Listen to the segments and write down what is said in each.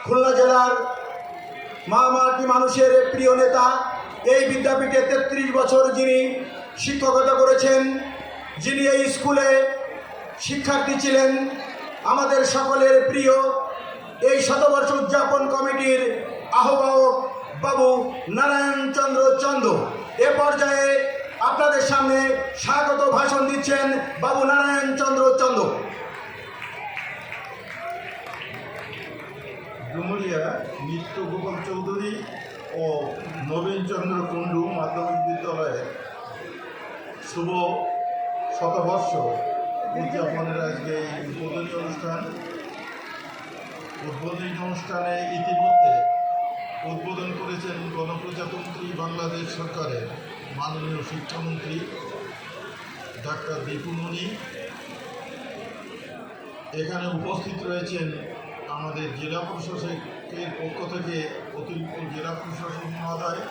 খুলনা জেলার মাটি মানুষের প্রিয় নেতা, এই বিদ্যাপীঠে ৩৩ বছর যিনি শিক্ষকতা করেছেন, যিনি এই স্কুলে শিক্ষার্থী ছিলেন, আমাদের সকলের প্রিয় এই শতবর্ষ উদযাপন কমিটির আহ্বায়ক বাবু নারায়ণ চন্দ্র চন্দ এ পর্যায়ে আপনাদের সামনে স্বাগত ভাষণ দিচ্ছেন বাবু নারায়ণ চন্দ্র চন্দ। ডুমুরিয়া নিত্য গোপাল চৌধুরী ও নবীন চন্দ্র কুণ্ডু মাধ্যমিক বিদ্যালয়ের শুভ শতবর্ষ উদযাপনের আজকে এই উদ্বোধনী অনুষ্ঠানে ইতিমধ্যে উদ্বোধন করেছেন গণপ্রজাতন্ত্রী বাংলাদেশ সরকারের মাননীয় শিক্ষামন্ত্রী ডাক্তার দীপু মনি। এখানে উপস্থিত রয়েছেন আমাদের জেলা প্রশাসকের পক্ষ থেকে অতিরিক্ত জেলা প্রশাসক মহোদয়,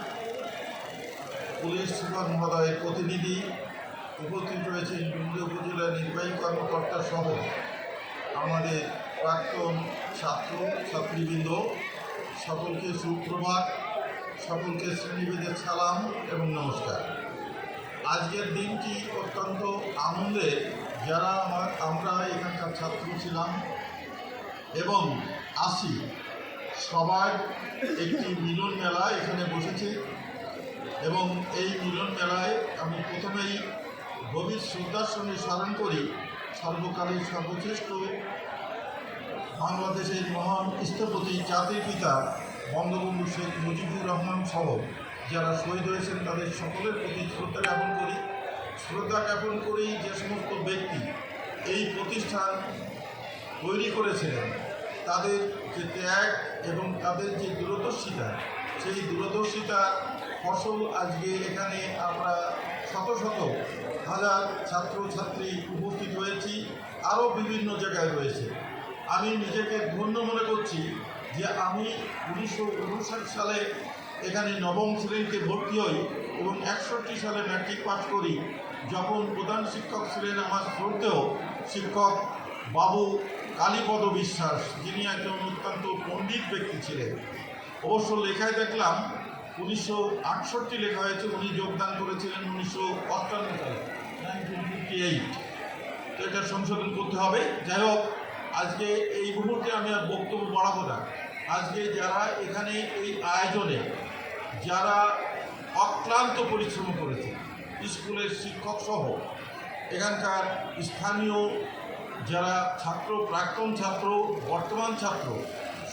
পুলিশ সুপার মহোদয়ের প্রতিনিধি, উপস্থিত রয়েছেন ডুমুরিয়া উপজেলা নির্বাহী কর্মকর্তা সহ আমাদের প্রাক্তন ছাত্র ছাত্রীবৃন্দ। সকলকে সুপ্রভাত, সকলকে শ্রেণীভেদের সালাম এবং নমস্কার। আজকের দিনটি অত্যন্ত আনন্দের, যারা আমরা এখানকার ছাত্র ছিলাম এবং আসি, সবার একটি মিলন মেলা এখানে বসেছে এবং এই মিলন মেলায় আমি প্রথমেই গভীর শ্রদ্ধার সঙ্গে স্মরণ করি সর্বকালের সর্বশ্রেষ্ঠ বাংলাদেশের মহান স্থপতি জাতির পিতা বঙ্গবন্ধু শেখ মুজিবুর রহমান সহ যারা শহীদ হয়েছেন তাদের সকলের প্রতি শ্রদ্ধা জ্ঞাপন করেই যে সমস্ত ব্যক্তি এই প্রতিষ্ঠান তৈরি করেছিলেন, তাদের যে ত্যাগ এবং তাদের যে দূরদর্শিতা, সেই দূরদর্শিতা ফসল আজকে এখানে আমরা শত শত হাজার ছাত্রছাত্রী উপস্থিত হয়েছি, আরও বিভিন্ন জায়গায় রয়েছে। আমি নিজেকে ধন্য মনে করছি যে আমি 1959 সালে এখানে নবম শ্রেণীতে ভর্তি হই এবং 61 সালে ম্যাট্রিক পাস করি, যখন প্রধান শিক্ষক ছিলেন আমার শ্রদ্ধেয় শিক্ষক বাবু কালীপদ বিশ্বাস, যিনি একজন অত্যন্ত পণ্ডিত ব্যক্তি ছিলেন। অবশ্য লেখায় দেখলাম 1968 লেখা হয়েছে, উনি যোগদান করেছিলেন 1958 সালে, 1958। তো এটা সংশোধন করতে হবে। যাই হোক, আজকে এই মুহূর্তে আমি আর বক্তব্য বাড়াবো না। আজকে যারা এখানে এই আয়োজনে যারা অক্লান্ত পরিশ্রম করেছে, স্কুলের শিক্ষক সহ এখানকার স্থানীয় যারা ছাত্র, প্রাক্তন ছাত্র, বর্তমান ছাত্র,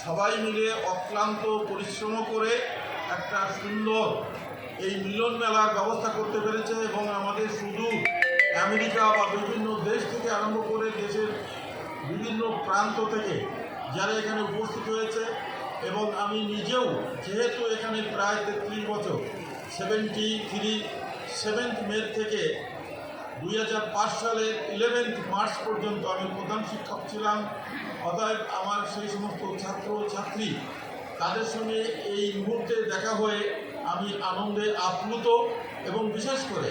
সবাই মিলে অক্লান্ত পরিশ্রম করে একটা সুন্দর এই মিলন মেলার ব্যবস্থা করতে পেরেছে এবং আমাদের শুধু আমেরিকা বা বিভিন্ন দেশ থেকে আরম্ভ করে দেশের বিভিন্ন প্রান্ত থেকে যারা এখানে উপস্থিত হয়েছে এবং আমি নিজেও যেহেতু এখানে প্রায় 33 বছর 7th মে থেকে 2005 সালের 11 মার্চ পর্যন্ত আমি প্রধান শিক্ষক ছিলাম। অতএব আমার সেই সমস্ত ছাত্র ছাত্রী তাদের সঙ্গে এই মুহূর্তে দেখা হয়ে আমি আনন্দে আপ্লুত এবং বিশেষ করে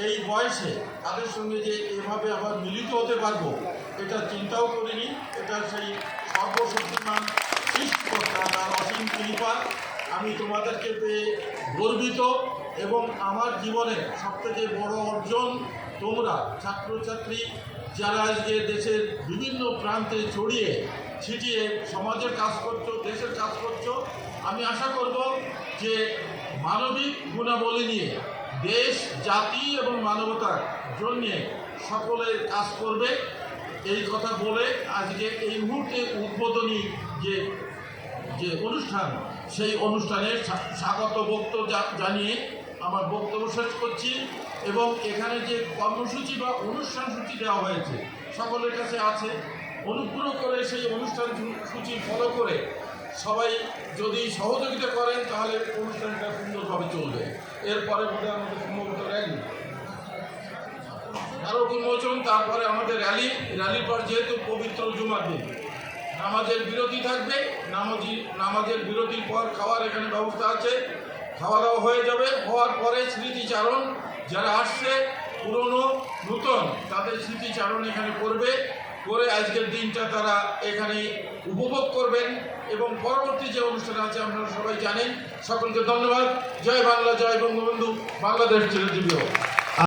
এই বয়সে তাদের সঙ্গে যে এভাবে আবার মিলিত হতে পারবো এটা চিন্তাও করিনি। এটা সেই সর্বশক্তিমান সৃষ্টিকর্তা তার অসীম কৃপা। আমি তোমাদেরকে পেয়ে গর্বিত এবং আমার জীবনের সবথেকে বড় অর্জন তোমরা ছাত্রছাত্রী যারা আজকে দেশের বিভিন্ন প্রান্তে ছড়িয়ে ছিটিয়ে সমাজের কাজ করছো, দেশের কাজ করছো। আমি আশা করব যে মানবিক গুণাবলী নিয়ে দেশ, জাতি এবং মানবতার জন্যে সকলের কাজ করবে, এই কথা বলে আজকে এই মুহূর্তে উদ্বোধনী যে অনুষ্ঠান, সেই অনুষ্ঠানে স্বাগত বক্তব্য জানিয়ে আমার বক্তব্য শেষ করছি। এবং এখানে যে কর্মসূচি বা অনুষ্ঠান সূচি দেওয়া হয়েছে সকলের কাছে আছে, অনুগ্রহ করে সেই অনুষ্ঠান সূচি ফলো করে সবাই যদি সহযোগিতা করেন তাহলে অনুষ্ঠানটা সুন্দরভাবে চলবে। এরপরে বোধহয় আমাদের সম্ভবত র্যালি, স্মারক উন্মোচন, তারপরে আমাদের র্যালির পর যেহেতু পবিত্র জুমার দিন নামাজের বিরতি থাকবে, নামাজের বিরতির পর খাওয়ার এখানে ব্যবস্থা আছে, খাওয়া দাওয়া হয়ে যাবে। হওয়ার পরে স্মৃতিচারণ, যারা আসছে পুরনো নূতন তাদের স্মৃতিচারণ এখানে করবে, করে আজকের দিনটা তারা এখানে উপভোগ করবেন এবং পরবর্তী যে অনুষ্ঠান আছে আপনারা সবাই জানেন। সকলকে ধন্যবাদ। জয় বাংলা, জয় বঙ্গবন্ধু, বাংলাদেশ চিরজীবী হোক।